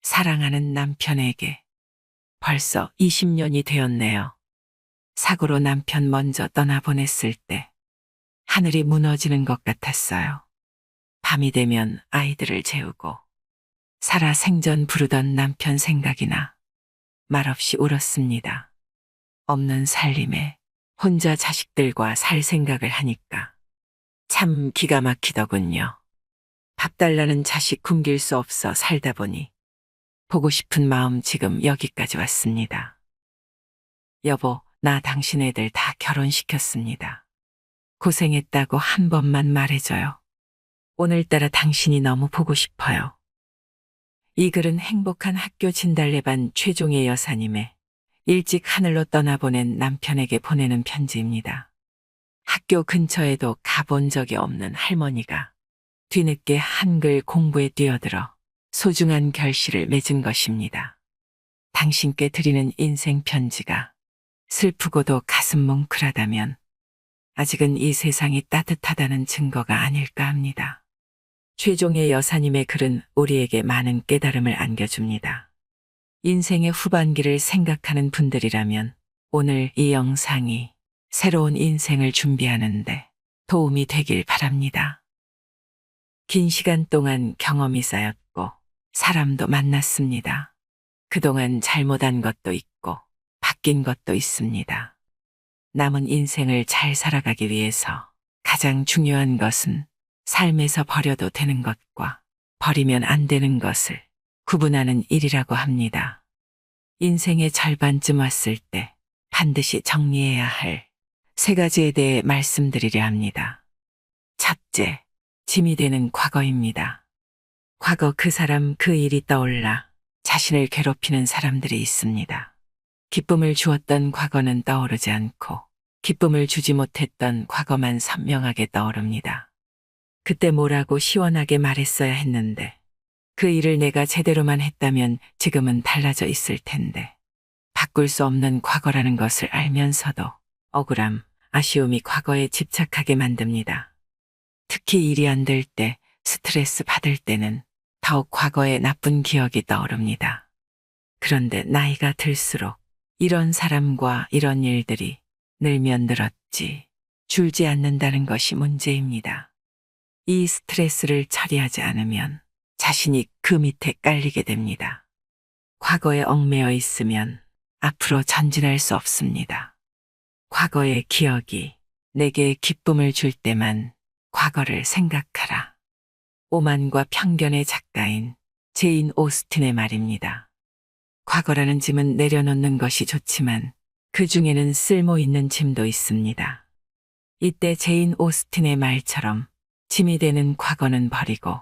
사랑하는 남편에게 벌써 20년이 되었네요. 사고로 남편 먼저 떠나보냈을 때 하늘이 무너지는 것 같았어요. 밤이 되면 아이들을 재우고 살아생전 부르던 남편 생각이 나 말없이 울었습니다. 없는 살림에 혼자 자식들과 살 생각을 하니까 참 기가 막히더군요. 밥 달라는 자식 굶길 수 없어 살다 보니 보고 싶은 마음 지금 여기까지 왔습니다. 여보, 나 당신 애들 다 결혼시켰습니다. 고생했다고 한 번만 말해줘요. 오늘따라 당신이 너무 보고 싶어요. 이 글은 행복한 학교 진달래반 최종의 여사님의 일찍 하늘로 떠나보낸 남편에게 보내는 편지입니다. 학교 근처에도 가본 적이 없는 할머니가 뒤늦게 한글 공부에 뛰어들어 소중한 결실을 맺은 것입니다. 당신께 드리는 인생 편지가 슬프고도 가슴 뭉클하다면 아직은 이 세상이 따뜻하다는 증거가 아닐까 합니다. 최종의 여사님의 글은 우리에게 많은 깨달음을 안겨줍니다. 인생의 후반기를 생각하는 분들이라면 오늘 이 영상이 새로운 인생을 준비하는데 도움이 되길 바랍니다. 긴 시간 동안 경험이 쌓였고 사람도 만났습니다. 그동안 잘못한 것도 있고 바뀐 것도 있습니다. 남은 인생을 잘 살아가기 위해서 가장 중요한 것은 삶에서 버려도 되는 것과 버리면 안 되는 것을 구분하는 일이라고 합니다. 인생의 절반쯤 왔을 때 반드시 정리해야 할 3가지에 대해 말씀드리려 합니다. 첫째, 짐이 되는 과거입니다. 과거 그 사람 그 일이 떠올라 자신을 괴롭히는 사람들이 있습니다. 기쁨을 주었던 과거는 떠오르지 않고 기쁨을 주지 못했던 과거만 선명하게 떠오릅니다. 그때 뭐라고 시원하게 말했어야 했는데 그 일을 내가 제대로만 했다면 지금은 달라져 있을 텐데 바꿀 수 없는 과거라는 것을 알면서도 억울함, 아쉬움이 과거에 집착하게 만듭니다. 특히 일이 안 될 때, 스트레스 받을 때는 더욱 과거의 나쁜 기억이 떠오릅니다. 그런데 나이가 들수록 이런 사람과 이런 일들이 늘면 늘었지 줄지 않는다는 것이 문제입니다. 이 스트레스를 처리하지 않으면 자신이 그 밑에 깔리게 됩니다. 과거에 얽매여 있으면 앞으로 전진할 수 없습니다. 과거의 기억이 내게 기쁨을 줄 때만 과거를 생각하라. 오만과 편견의 작가인 제인 오스틴의 말입니다. 과거라는 짐은 내려놓는 것이 좋지만 그 중에는 쓸모 있는 짐도 있습니다. 이때 제인 오스틴의 말처럼 짐이 되는 과거는 버리고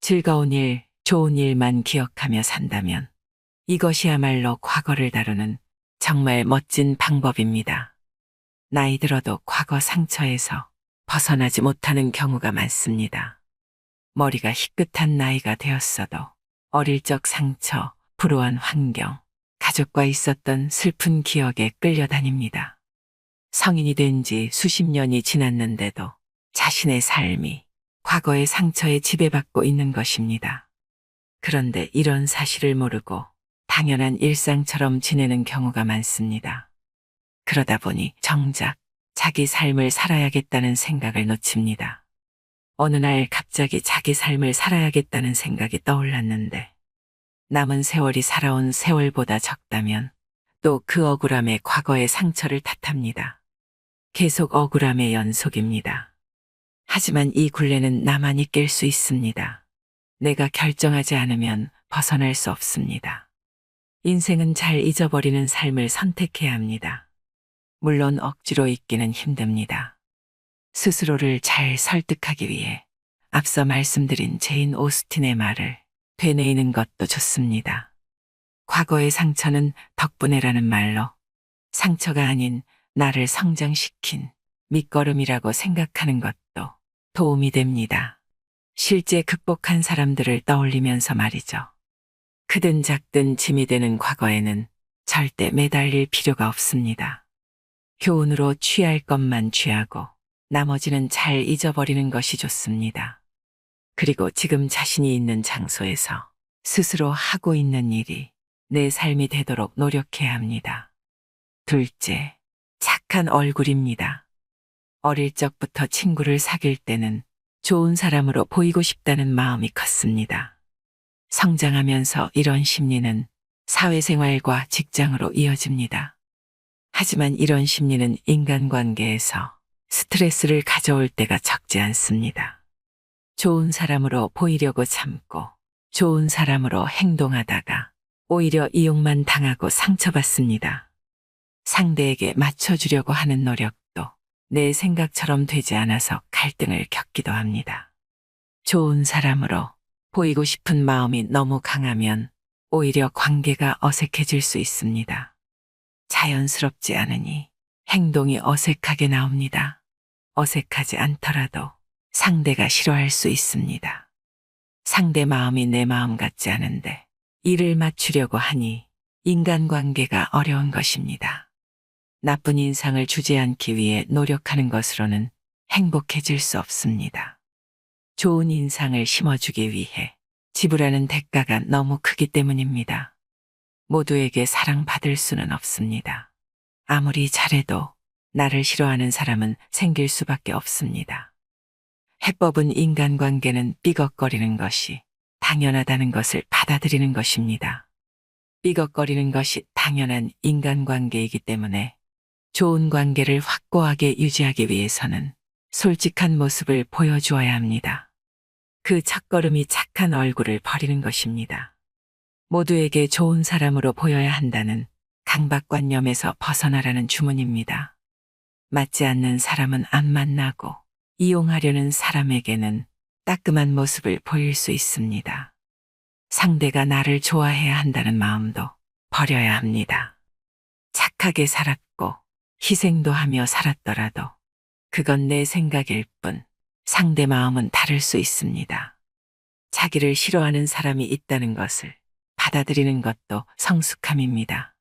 즐거운 일, 좋은 일만 기억하며 산다면 이것이야말로 과거를 다루는 정말 멋진 방법입니다. 나이 들어도 과거 상처에서 벗어나지 못하는 경우가 많습니다. 머리가 희끗한 나이가 되었어도 어릴 적 상처, 불우한 환경, 가족과 있었던 슬픈 기억에 끌려다닙니다. 성인이 된 지 수십 년이 지났는데도 자신의 삶이 과거의 상처에 지배받고 있는 것입니다. 그런데 이런 사실을 모르고 당연한 일상처럼 지내는 경우가 많습니다. 그러다 보니 정작 자기 삶을 살아야겠다는 생각을 놓칩니다. 어느 날 갑자기 자기 삶을 살아야겠다는 생각이 떠올랐는데 남은 세월이 살아온 세월보다 적다면 또 그 억울함에 과거의 상처를 탓합니다. 계속 억울함의 연속입니다. 하지만 이 굴레는 나만이 깰 수 있습니다. 내가 결정하지 않으면 벗어날 수 없습니다. 인생은 잘 잊어버리는 삶을 선택해야 합니다. 물론 억지로 잊기는 힘듭니다. 스스로를 잘 설득하기 위해 앞서 말씀드린 제인 오스틴의 말을 되뇌이는 것도 좋습니다. 과거의 상처는 덕분에라는 말로 상처가 아닌 나를 성장시킨 밑거름이라고 생각하는 것도 도움이 됩니다. 실제 극복한 사람들을 떠올리면서 말이죠. 크든 작든 짐이 되는 과거에는 절대 매달릴 필요가 없습니다. 교훈으로 취할 것만 취하고 나머지는 잘 잊어버리는 것이 좋습니다. 그리고 지금 자신이 있는 장소에서 스스로 하고 있는 일이 내 삶이 되도록 노력해야 합니다. 둘째, 착한 얼굴입니다. 어릴 적부터 친구를 사귈 때는 좋은 사람으로 보이고 싶다는 마음이 컸습니다. 성장하면서 이런 심리는 사회생활과 직장으로 이어집니다. 하지만 이런 심리는 인간관계에서 스트레스를 가져올 때가 적지 않습니다. 좋은 사람으로 보이려고 참고 좋은 사람으로 행동하다가 오히려 이용만 당하고 상처받습니다. 상대에게 맞춰주려고 하는 노력도 내 생각처럼 되지 않아서 갈등을 겪기도 합니다. 좋은 사람으로 보이고 싶은 마음이 너무 강하면 오히려 관계가 어색해질 수 있습니다. 자연스럽지 않으니 행동이 어색하게 나옵니다. 어색하지 않더라도 상대가 싫어할 수 있습니다. 상대 마음이 내 마음 같지 않은데 이를 맞추려고 하니 인간관계가 어려운 것입니다. 나쁜 인상을 주지 않기 위해 노력하는 것으로는 행복해질 수 없습니다. 좋은 인상을 심어주기 위해 지불하는 대가가 너무 크기 때문입니다. 모두에게 사랑받을 수는 없습니다. 아무리 잘해도 나를 싫어하는 사람은 생길 수밖에 없습니다. 해법은 인간관계는 삐걱거리는 것이 당연하다는 것을 받아들이는 것입니다. 삐걱거리는 것이 당연한 인간관계이기 때문에 좋은 관계를 확고하게 유지하기 위해서는 솔직한 모습을 보여주어야 합니다. 그 첫걸음이 착한 얼굴을 버리는 것입니다. 모두에게 좋은 사람으로 보여야 한다는 강박관념에서 벗어나라는 주문입니다. 맞지 않는 사람은 안 만나고 이용하려는 사람에게는 따끔한 모습을 보일 수 있습니다. 상대가 나를 좋아해야 한다는 마음도 버려야 합니다. 착하게 살았고 희생도 하며 살았더라도 그건 내 생각일 뿐 상대 마음은 다를 수 있습니다. 자기를 싫어하는 사람이 있다는 것을 받아들이는 것도 성숙함입니다.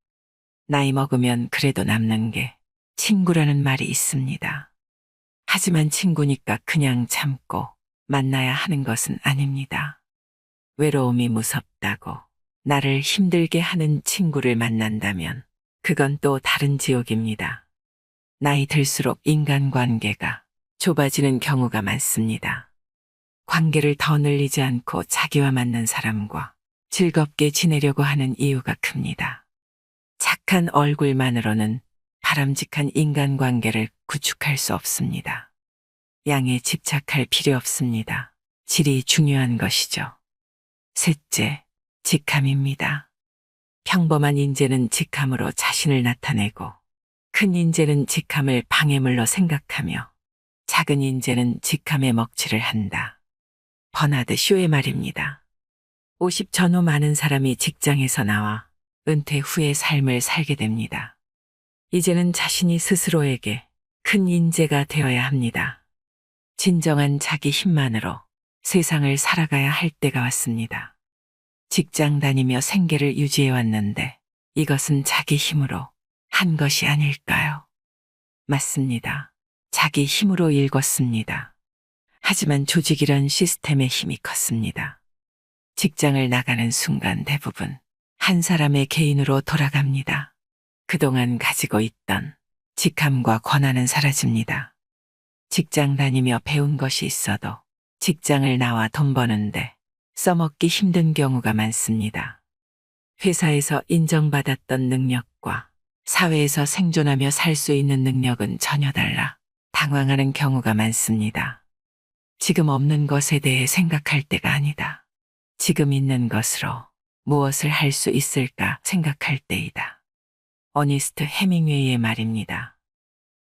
나이 먹으면 그래도 남는 게 친구라는 말이 있습니다. 하지만 친구니까 그냥 참고 만나야 하는 것은 아닙니다. 외로움이 무섭다고 나를 힘들게 하는 친구를 만난다면 그건 또 다른 지옥입니다. 나이 들수록 인간관계가 좁아지는 경우가 많습니다. 관계를 더 늘리지 않고 자기와 맞는 사람과 즐겁게 지내려고 하는 이유가 큽니다. 착한 얼굴만으로는 바람직한 인간관계를 구축할 수 없습니다. 양에 집착할 필요 없습니다. 질이 중요한 것이죠. 셋째, 직함입니다. 평범한 인재는 직함으로 자신을 나타내고 큰 인재는 직함을 방해물로 생각하며 작은 인재는 직함에 먹칠을 한다. 버나드 쇼의 말입니다. 50 전후 많은 사람이 직장에서 나와 은퇴 후의 삶을 살게 됩니다. 이제는 자신이 스스로에게 큰 인재가 되어야 합니다. 진정한 자기 힘만으로 세상을 살아가야 할 때가 왔습니다. 직장 다니며 생계를 유지해 왔는데 이것은 자기 힘으로 한 것이 아닐까요? 맞습니다. 자기 힘으로 일궜습니다. 하지만 조직이란 시스템의 힘이 컸습니다. 직장을 나가는 순간 대부분 한 사람의 개인으로 돌아갑니다. 그동안 가지고 있던 직함과 권한은 사라집니다. 직장 다니며 배운 것이 있어도 직장을 나와 돈 버는데 써먹기 힘든 경우가 많습니다. 회사에서 인정받았던 능력과 사회에서 생존하며 살 수 있는 능력은 전혀 달라 당황하는 경우가 많습니다. 지금 없는 것에 대해 생각할 때가 아니다. 지금 있는 것으로 무엇을 할 수 있을까 생각할 때이다. 어니스트 해밍웨이의 말입니다.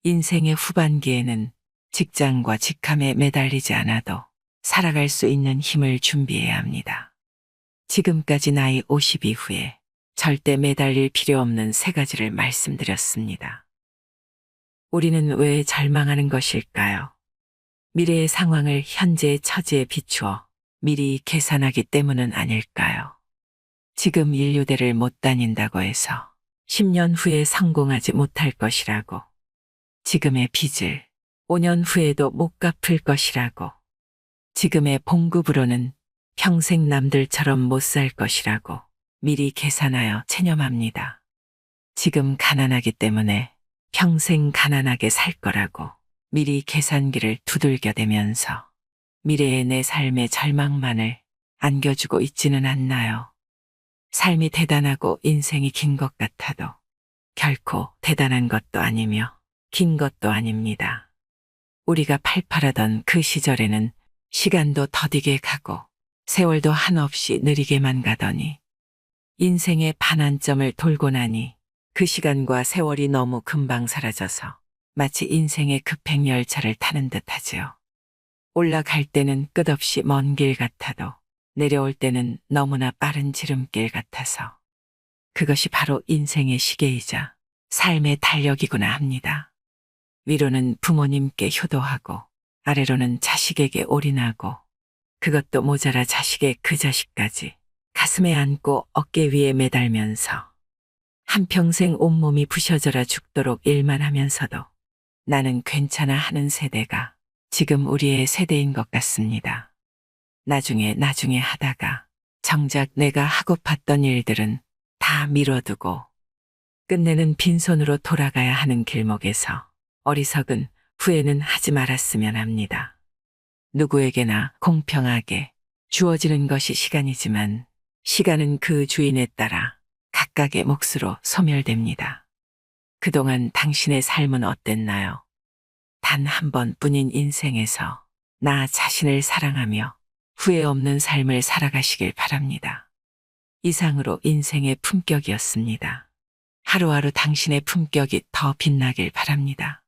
인생의 후반기에는 직장과 직함에 매달리지 않아도 살아갈 수 있는 힘을 준비해야 합니다. 지금까지 나이 50 이후에 절대 매달릴 필요 없는 3가지를 말씀드렸습니다. 우리는 왜 절망하는 것일까요? 미래의 상황을 현재의 처지에 비추어 미리 계산하기 때문은 아닐까요? 지금 인류대를 못 다닌다고 해서 10년 후에 성공하지 못할 것이라고, 지금의 빚을 5년 후에도 못 갚을 것이라고, 지금의 봉급으로는 평생 남들처럼 못 살 것이라고 미리 계산하여 체념합니다. 지금 가난하기 때문에 평생 가난하게 살 거라고 미리 계산기를 두들겨대면서 미래의 내 삶의 절망만을 안겨주고 있지는 않나요? 삶이 대단하고 인생이 긴 것 같아도 결코 대단한 것도 아니며 긴 것도 아닙니다. 우리가 팔팔하던 그 시절에는 시간도 더디게 가고 세월도 한없이 느리게만 가더니 인생의 반환점을 돌고 나니 그 시간과 세월이 너무 금방 사라져서 마치 인생의 급행열차를 타는 듯하지요. 올라갈 때는 끝없이 먼 길 같아도 내려올 때는 너무나 빠른 지름길 같아서 그것이 바로 인생의 시계이자 삶의 달력이구나 합니다. 위로는 부모님께 효도하고 아래로는 자식에게 올인하고 그것도 모자라 자식의 그 자식까지 가슴에 안고 어깨 위에 매달면서 한평생 온몸이 부셔져라 죽도록 일만 하면서도 나는 괜찮아 하는 세대가 지금 우리의 세대인 것 같습니다. 나중에 하다가 정작 내가 하고팠던 일들은 다 미뤄두고 끝내는 빈손으로 돌아가야 하는 길목에서 어리석은 후회는 하지 말았으면 합니다. 누구에게나 공평하게 주어지는 것이 시간이지만 시간은 그 주인에 따라 각각의 몫으로 소멸됩니다. 그동안 당신의 삶은 어땠나요? 단 한 번뿐인 인생에서 나 자신을 사랑하며 후회 없는 삶을 살아가시길 바랍니다. 이상으로 인생의 품격이었습니다. 하루하루 당신의 품격이 더 빛나길 바랍니다.